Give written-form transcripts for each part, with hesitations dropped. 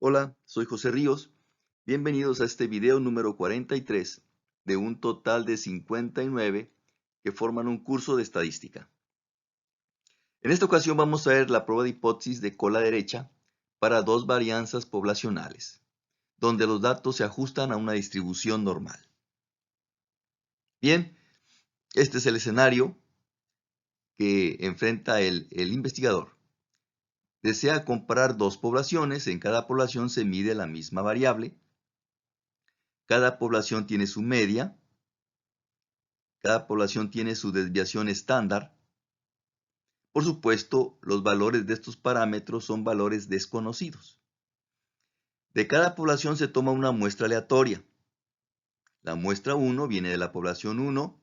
Hola, soy José Ríos. Bienvenidos a este video número 43 de un total de 59 que forman un curso de estadística. En esta ocasión vamos a ver la prueba de hipótesis de cola derecha para dos varianzas poblacionales, donde los datos se ajustan a una distribución normal. Bien, este es el escenario que enfrenta el investigador. Desea comparar dos poblaciones, en cada población se mide la misma variable. Cada población tiene su media, cada población tiene su desviación estándar. Por supuesto, los valores de estos parámetros son valores desconocidos. De cada población se toma una muestra aleatoria. La muestra 1 viene de la población 1,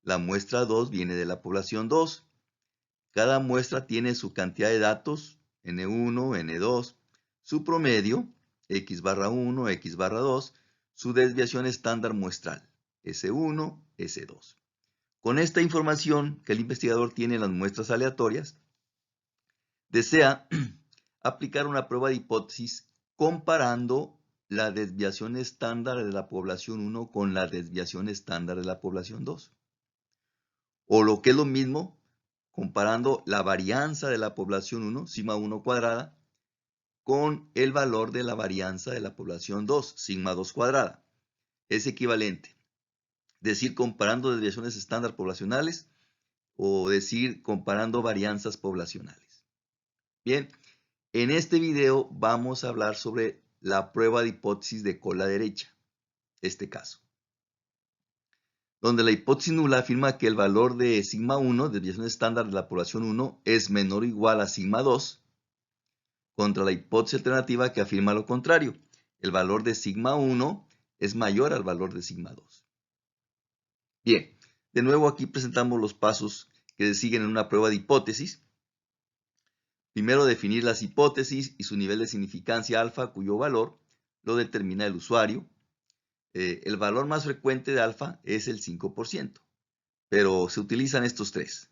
la muestra 2 viene de la población 2. Cada muestra tiene su cantidad de datos, N1, N2, su promedio, X barra 1, X barra 2, su desviación estándar muestral, S1, S2. Con esta información que el investigador tiene en las muestras aleatorias, desea aplicar una prueba de hipótesis comparando la desviación estándar de la población 1 con la desviación estándar de la población 2. O lo que es lo mismo, comparando la varianza de la población 1, sigma 1 cuadrada, con el valor de la varianza de la población 2, sigma 2 cuadrada. Es equivalente. Decir comparando desviaciones estándar poblacionales o decir comparando varianzas poblacionales. Bien, en este video vamos a hablar sobre la prueba de hipótesis de cola derecha, este caso, donde la hipótesis nula afirma que el valor de sigma 1, desviación estándar de la población 1, es menor o igual a sigma 2, contra la hipótesis alternativa que afirma lo contrario, el valor de sigma 1 es mayor al valor de sigma 2. Bien, de nuevo aquí presentamos los pasos que se siguen en una prueba de hipótesis. Primero, definir las hipótesis y su nivel de significancia alfa, cuyo valor lo determina el usuario. El valor más frecuente de alfa es el 5%, pero se utilizan estos tres.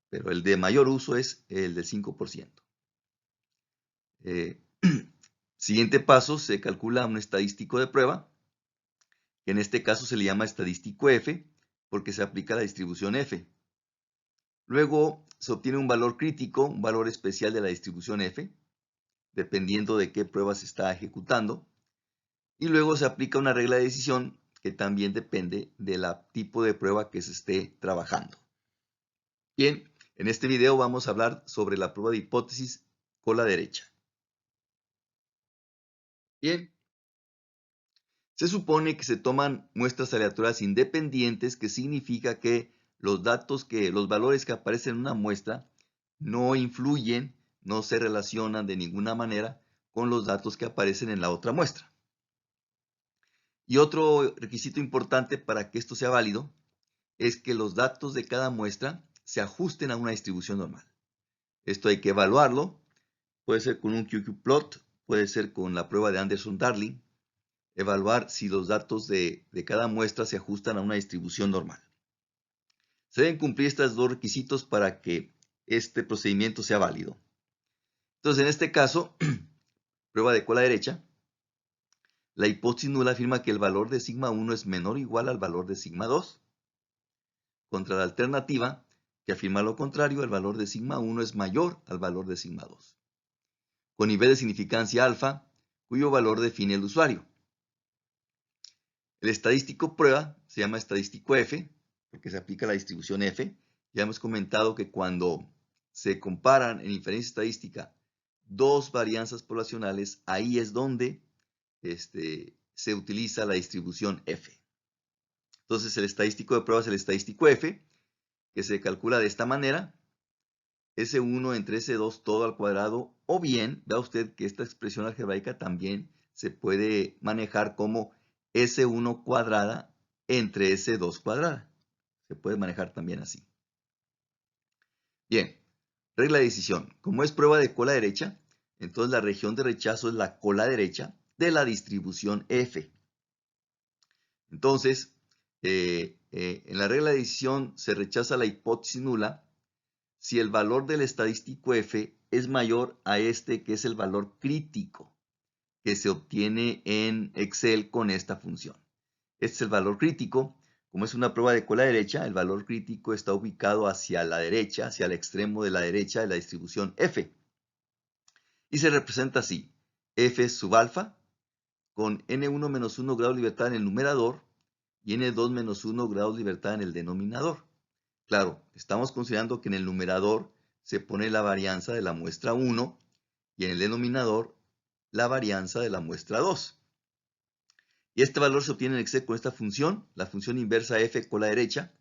Pero el de mayor uso es el del 5%. Siguiente paso, se calcula un estadístico de prueba, que en este caso se le llama estadístico F, porque se aplica la distribución F. Luego se obtiene un valor crítico, un valor especial de la distribución F, dependiendo de qué prueba se está ejecutando. Y luego se aplica una regla de decisión que también depende del tipo de prueba que se esté trabajando. Bien, en este video vamos a hablar sobre la prueba de hipótesis cola derecha. Bien, se supone que se toman muestras aleatorias independientes, que significa que los valores que aparecen en una muestra no influyen, no se relacionan de ninguna manera con los datos que aparecen en la otra muestra. Y otro requisito importante para que esto sea válido es que los datos de cada muestra se ajusten a una distribución normal. Esto hay que evaluarlo, puede ser con un QQ-plot, puede ser con la prueba de Anderson-Darling, evaluar si los datos de cada muestra se ajustan a una distribución normal. Se deben cumplir estos dos requisitos para que este procedimiento sea válido. Entonces, en este caso, prueba de cola derecha, la hipótesis nula afirma que el valor de sigma 1 es menor o igual al valor de sigma 2. Contra la alternativa, que afirma lo contrario, el valor de sigma 1 es mayor al valor de sigma 2. Con nivel de significancia alfa, cuyo valor define el usuario. El estadístico prueba se llama estadístico F, porque se aplica la distribución F. Ya hemos comentado que cuando se comparan en inferencia estadística dos varianzas poblacionales, ahí es donde se utiliza la distribución F. Entonces, el estadístico de prueba es el estadístico F, que se calcula de esta manera: S1 entre S2 todo al cuadrado, o bien, vea usted que esta expresión algebraica también se puede manejar como S1 cuadrada entre S2 cuadrada. Se puede manejar también así. Bien, regla de decisión. Como es prueba de cola derecha, entonces la región de rechazo es la cola derecha de la distribución F. Entonces, en la regla de decisión se rechaza la hipótesis nula si el valor del estadístico F es mayor a este, que es el valor crítico. que se obtiene en Excel con esta función. Este es el valor crítico. Como es una prueba de cola derecha, el valor crítico está ubicado hacia la derecha, hacia el extremo de la derecha de la distribución F. Y se representa así: F sub alfa con N1 menos 1 grados de libertad en el numerador y N2 menos 1 grados de libertad en el denominador. Claro, estamos considerando que en el numerador se pone la varianza de la muestra 1 y en el denominador la varianza de la muestra 2. Y este valor se obtiene en Excel con esta función, la función inversa f con la derecha,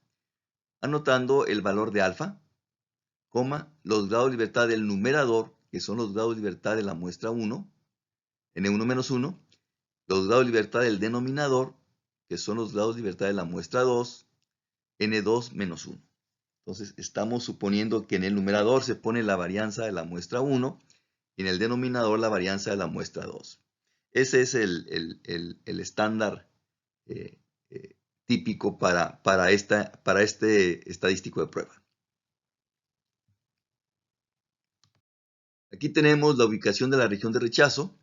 anotando el valor de alfa, los grados de libertad del numerador, que son los grados de libertad de la muestra 1, N1 menos 1, los grados de libertad del denominador, que son los grados de libertad de la muestra 2, N2 menos 1. Entonces, estamos suponiendo que en el numerador se pone la varianza de la muestra 1 y en el denominador la varianza de la muestra 2. Ese es el estándar típico para este estadístico de prueba. Aquí tenemos la ubicación de la región de rechazo.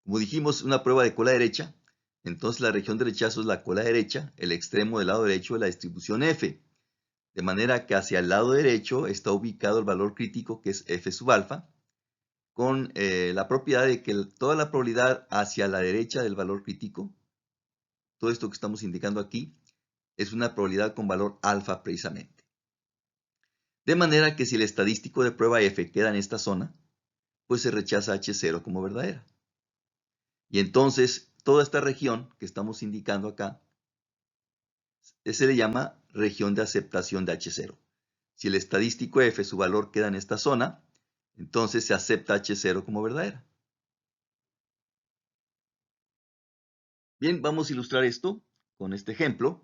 Como dijimos, una prueba de cola derecha. Entonces la región de rechazo es la cola derecha, el extremo del lado derecho de la distribución F. De manera que hacia el lado derecho está ubicado el valor crítico, que es F sub alfa, con la propiedad de que toda la probabilidad hacia la derecha del valor crítico, todo esto que estamos indicando aquí, es una probabilidad con valor alfa precisamente. De manera que si el estadístico de prueba F queda en esta zona, pues se rechaza H0 como verdadera. Y entonces toda esta región que estamos indicando acá se le llama región de aceptación de H0. Si el estadístico F, su valor queda en esta zona, entonces se acepta H0 como verdadera. Bien, vamos a ilustrar esto con este ejemplo.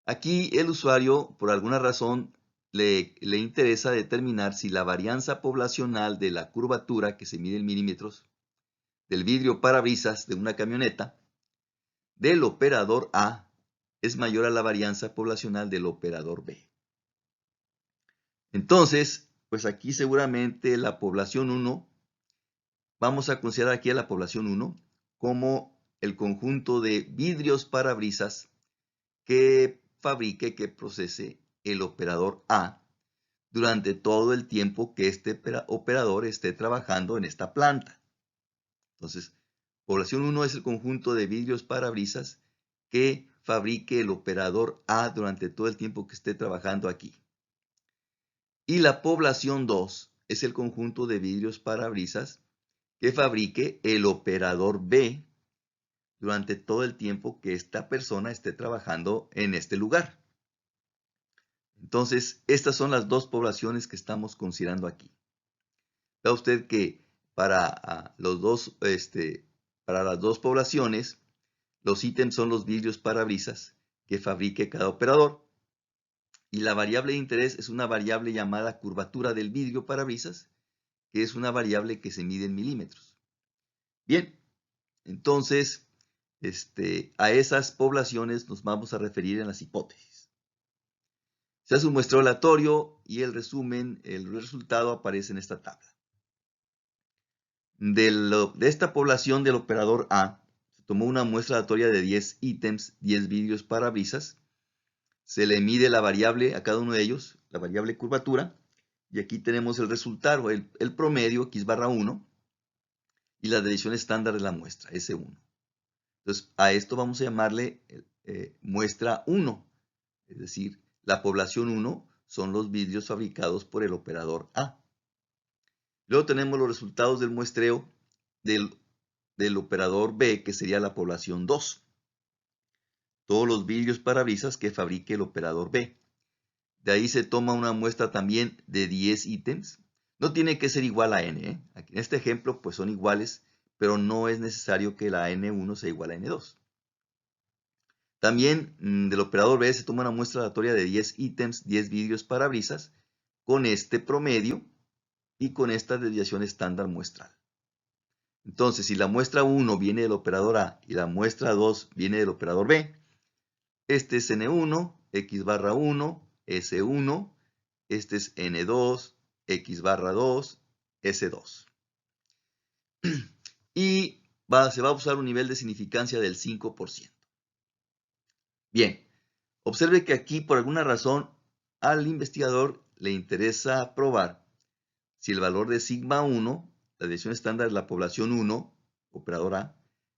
Aquí el usuario, por alguna razón, le interesa determinar si la varianza poblacional de la curvatura, que se mide en milímetros, del vidrio parabrisas de una camioneta, del operador A, es mayor a la varianza poblacional del operador B. Entonces, pues aquí seguramente la población 1, vamos a considerar aquí a la población 1 como el conjunto de vidrios parabrisas que fabrique, que procese el operador A durante todo el tiempo que este operador esté trabajando en esta planta. Entonces, población 1 es el conjunto de vidrios parabrisas que fabrique el operador A durante todo el tiempo que esté trabajando aquí. Y la población 2 es el conjunto de vidrios parabrisas que fabrique el operador B durante todo el tiempo que esta persona esté trabajando en este lugar. Entonces, estas son las dos poblaciones que estamos considerando aquí. Vea usted que para las dos poblaciones, los ítems son los vidrios parabrisas que fabrique cada operador. Y la variable de interés es una variable llamada curvatura del vidrio parabrisas, que es una variable que se mide en milímetros. Bien, entonces, a esas poblaciones nos vamos a referir en las hipótesis. Se hace un muestreo aleatorio y el resultado aparece en esta tabla. De esta población del operador A, se tomó una muestra aleatoria de 10 ítems, 10 vidrios parabrisas. Se le mide la variable a cada uno de ellos, la variable curvatura, y aquí tenemos el resultado, el promedio, x/1, y la desviación estándar de la muestra, S1. Entonces, a esto vamos a llamarle muestra 1, es decir, la población 1 son los vidrios fabricados por el operador A. Luego tenemos los resultados del muestreo del operador B, que sería la población 2. Todos los vidrios parabrisas que fabrique el operador B. De ahí se toma una muestra también de 10 ítems. No tiene que ser igual a n. Aquí en este ejemplo pues son iguales, pero no es necesario que la n1 sea igual a n2. También del operador B se toma una muestra aleatoria de 10 ítems, 10 vidrios parabrisas, con este promedio y con esta desviación estándar muestral. Entonces, si la muestra 1 viene del operador A y la muestra 2 viene del operador B, este es N1, x/1, S1, este es N2, x/2, S2. y se va a usar un nivel de significancia del 5%. Bien, observe que aquí por alguna razón al investigador le interesa probar si el valor de sigma 1, la desviación estándar de la población 1, operador A,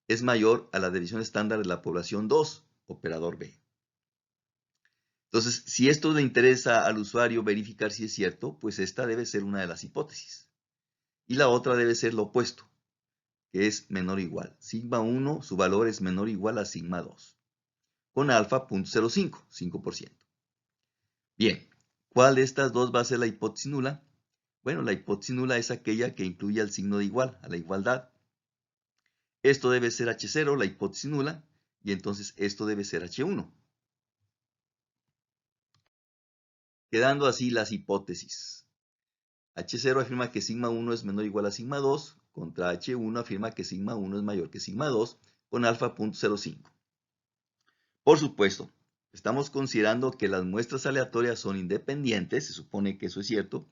es mayor a la desviación estándar de la población 2, operador B. Entonces, si esto le interesa al usuario verificar si es cierto, pues esta debe ser una de las hipótesis. Y la otra debe ser lo opuesto, que es menor o igual. Sigma 1, su valor es menor o igual a sigma 2, con alfa 0.05, 5%. Bien, ¿cuál de estas dos va a ser la hipótesis nula? Bueno, la hipótesis nula es aquella que incluye al signo de igual, a la igualdad. Esto debe ser H0, la hipótesis nula, y entonces esto debe ser H1. Quedando así las hipótesis. H0 afirma que sigma 1 es menor o igual a sigma 2, contra H1 afirma que sigma 1 es mayor que sigma 2, con alfa 0.05. Por supuesto, estamos considerando que las muestras aleatorias son independientes, se supone que eso es cierto,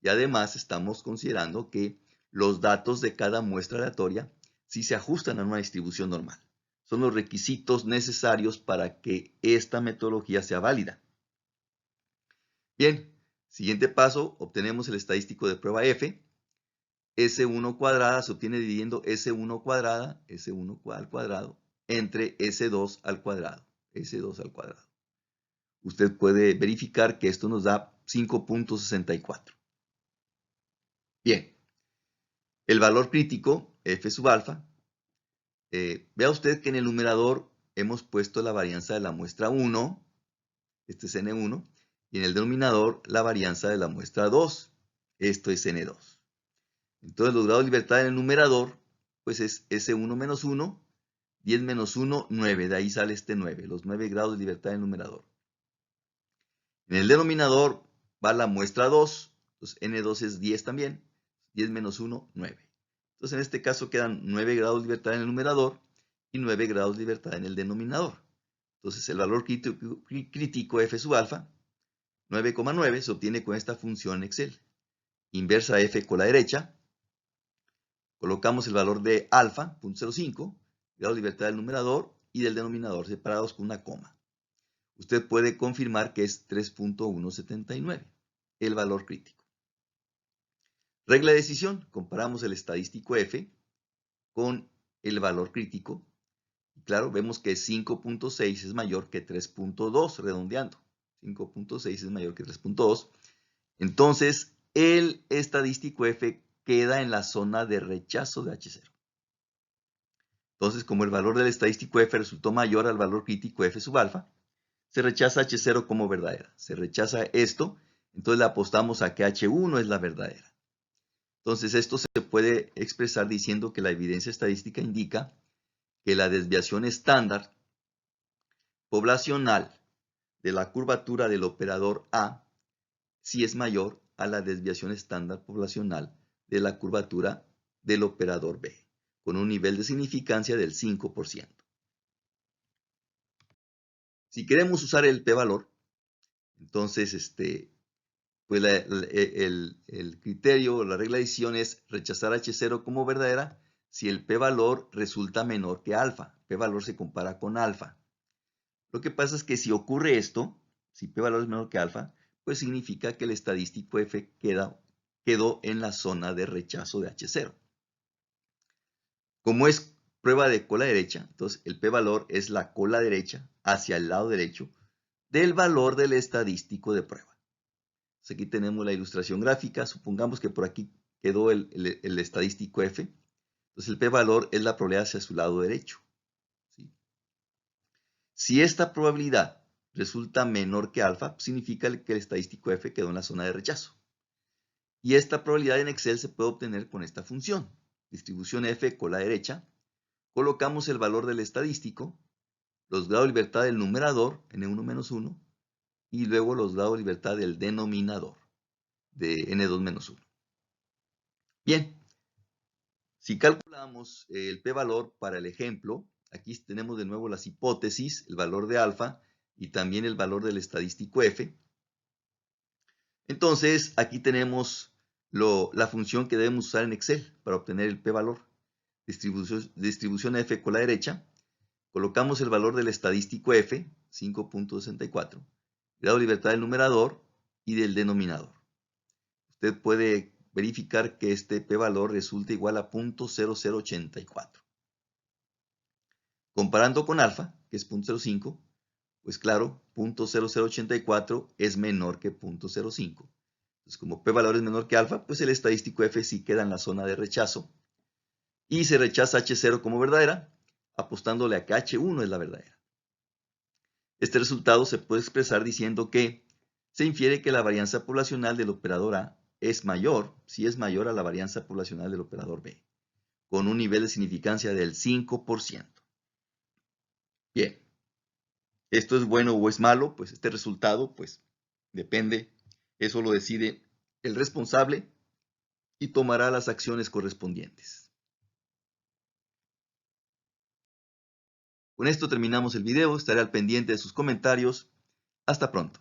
y además estamos considerando que los datos de cada muestra aleatoria sí se ajustan a una distribución normal. Son los requisitos necesarios para que esta metodología sea válida. Bien, siguiente paso, obtenemos el estadístico de prueba F. S1 cuadrada se obtiene dividiendo S1 cuadrada, S1 al cuadrado, entre S2 al cuadrado, S2 al cuadrado. Usted puede verificar que esto nos da 5.64. Bien, el valor crítico, F sub alfa, vea usted que en el numerador hemos puesto la varianza de la muestra 1, este es N1, y en el denominador la varianza de la muestra 2, esto es N2. Entonces los grados de libertad en el numerador, pues es S1 menos 1, 10 menos 1, 9, de ahí sale este 9, los 9 grados de libertad en el numerador. En el denominador va la muestra 2, entonces N2 es 10 también, 10 menos 1, 9. Entonces en este caso quedan 9 grados de libertad en el numerador y 9 grados de libertad en el denominador. Entonces el valor crítico F sub alfa, 9,9, se obtiene con esta función Excel. Inversa F con la derecha, colocamos el valor de alfa, 0.05, grado de libertad del numerador y del denominador separados con una coma. Usted puede confirmar que es 3.179, el valor crítico. Regla de decisión, comparamos el estadístico F con el valor crítico. Y claro, vemos que 5.6 es mayor que 3.2, redondeando. 5.6 es mayor que 3.2. Entonces, el estadístico F queda en la zona de rechazo de H0. Entonces, como el valor del estadístico F resultó mayor al valor crítico F sub alfa, se rechaza H0 como verdadera. Se rechaza esto, entonces le apostamos a que H1 es la verdadera. Entonces, esto se puede expresar diciendo que la evidencia estadística indica que la desviación estándar poblacional de la curvatura del operador A sí es mayor a la desviación estándar poblacional de la curvatura del operador B, con un nivel de significancia del 5%. Si queremos usar el p-valor, entonces pues el criterio, la regla de decisión es rechazar H0 como verdadera si el p-valor resulta menor que alfa. P-valor se compara con alfa. Lo que pasa es que si ocurre esto, si p-valor es menor que alfa, pues significa que el estadístico F quedó en la zona de rechazo de H0. Como es prueba de cola derecha, entonces el p-valor es la cola derecha hacia el lado derecho del valor del estadístico de prueba. Entonces aquí tenemos la ilustración gráfica. Supongamos que por aquí quedó el estadístico F. Entonces el p-valor es la probabilidad hacia su lado derecho. ¿Sí? Si esta probabilidad resulta menor que alfa, significa que el estadístico F quedó en la zona de rechazo. Y esta probabilidad en Excel se puede obtener con esta función. Distribución F con la derecha. Colocamos el valor del estadístico, los grados de libertad del numerador, N1 menos 1, y luego los grados de libertad del denominador, de N2 menos 1. Bien, si calculamos el p-valor para el ejemplo, aquí tenemos de nuevo las hipótesis, el valor de alfa y también el valor del estadístico F. Entonces, aquí tenemos la función que debemos usar en Excel para obtener el p-valor. distribución F con la derecha, colocamos el valor del estadístico F, 5.64, grado de libertad del numerador y del denominador. Usted puede verificar que este p-valor resulta igual a 0.0084. Comparando con alfa, que es 0.05, pues claro, 0.0084 es menor que 0.05. Entonces, como p-valor es menor que alfa, pues el estadístico F sí queda en la zona de rechazo. Y se rechaza H0 como verdadera, apostándole a que H1 es la verdadera. Este resultado se puede expresar diciendo que se infiere que la varianza poblacional del operador A es mayor, si es mayor a la varianza poblacional del operador B, con un nivel de significancia del 5%. Bien, ¿esto es bueno o es malo? Pues este resultado, pues depende, eso lo decide el responsable y tomará las acciones correspondientes. Con esto terminamos el video, estaré al pendiente de sus comentarios. Hasta pronto.